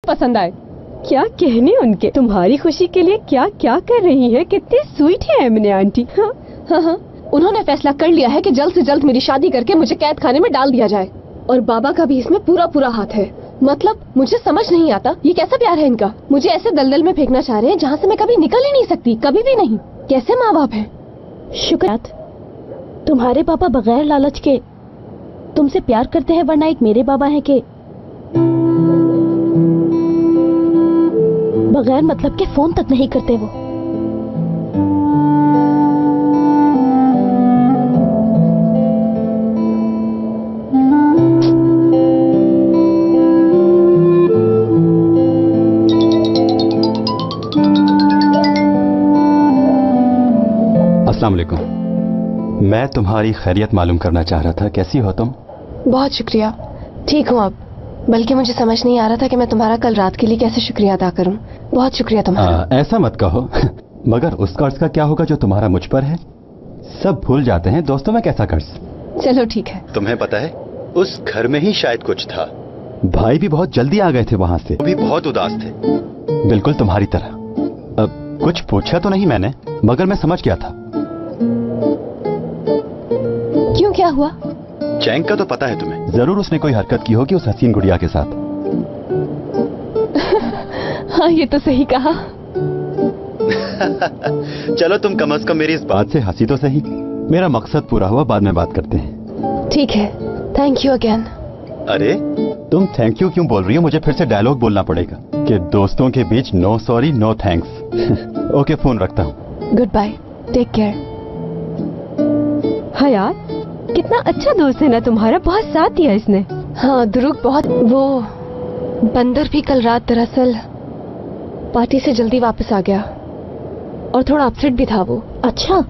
पसंद आए। क्या कहने उनके, तुम्हारी खुशी के लिए क्या क्या कर रही है। कितनी स्वीट है एमने आंटी। हाँ हाँ हाँ, उन्होंने फैसला कर लिया है कि जल्द से जल्द मेरी शादी करके मुझे कैद खाने में डाल दिया जाए, और बाबा का भी इसमें पूरा पूरा हाथ है। मतलब मुझे समझ नहीं आता ये कैसा प्यार है इनका। मुझे ऐसे दलदल में फेंकना चाह रहे हैं जहाँ से मैं कभी निकल ही नहीं सकती, कभी भी नहीं। कैसे माँ बाप है। शुक्र तुम्हारे पापा बगैर लालच के तुमसे प्यार करते हैं, वरना एक मेरे बाबा हैं कि बगैर मतलब के फोन तक नहीं करते वो। अस्सलाम वालेकुम। मैं तुम्हारी खैरियत मालूम करना चाह रहा था। कैसी हो तुम? बहुत शुक्रिया, ठीक हूँ अब। बल्कि मुझे समझ नहीं आ रहा था कि मैं तुम्हारा कल रात के लिए कैसे शुक्रिया अदा करूँ। बहुत शुक्रिया तुम्हारा। ऐसा मत कहो। मगर उस कर्ज का क्या होगा जो तुम्हारा मुझ पर है? सब भूल जाते हैं दोस्तों में कैसा कर्ज। चलो ठीक है। तुम्हें पता है उस घर में ही शायद कुछ था। भाई भी बहुत जल्दी आ गए थे वहां से, वो भी बहुत उदास थे, बिल्कुल तुम्हारी तरह। कुछ पूछा तो नहीं मैंने, मगर मैं समझ गया था। क्यों, क्या हुआ? चैंग का तो पता है तुम्हें, जरूर उसने कोई हरकत की होगी उस हसीन गुड़िया के साथ। हाँ ये तो सही कहा। चलो तुम कम से कम मेरी इस बात से हंसी तो सही। मेरा मकसद पूरा हुआ, बाद में बात करते हैं। ठीक है, थैंक यू अगेन। अरे तुम थैंक यू क्यों बोल रही हो? मुझे फिर से डायलॉग बोलना पड़ेगा कि दोस्तों के बीच no sorry no thanks. Okay, phone रखता हूँ। Good bye, take care. हाँ यार, कितना अच्छा दोस्त है ना तुम्हारा, बहुत साथ दिया इसने। हाँ दुरुक बहुत। वो बंदर भी कल रात दरअसल पार्टी से जल्दी वापस आ गया और थोड़ा अपसेट भी था वो। अच्छा,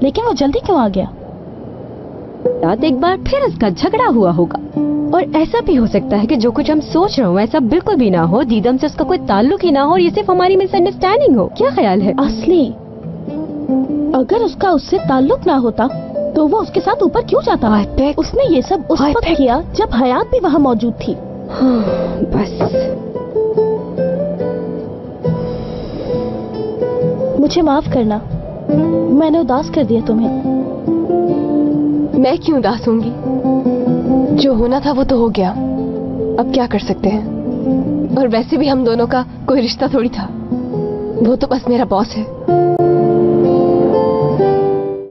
लेकिन वो जल्दी क्यों आ गया? रात एक बार फिर उसका झगड़ा हुआ होगा, और ऐसा भी हो सकता है कि जो कुछ हम सोच रहे हो ऐसा बिल्कुल भी ना हो, दीदम से उसका कोई ताल्लुक ही ना हो, और ये सिर्फ हमारी मिसअंडरस्टैंडिंग हो। क्या ख्याल है? असली अगर उसका उससे ताल्लुक ना होता तो वो उसके साथ ऊपर क्यों जाता? उसने ये सब उस वक्त किया जब हयात भी वहाँ मौजूद थी। बस मुझे माफ करना, मैंने उदास कर दिया तुम्हें। मैं क्यों उदास होंगी? जो होना था वो तो हो गया, अब क्या कर सकते हैं। और वैसे भी हम दोनों का कोई रिश्ता थोड़ी था, वो तो बस मेरा बॉस है।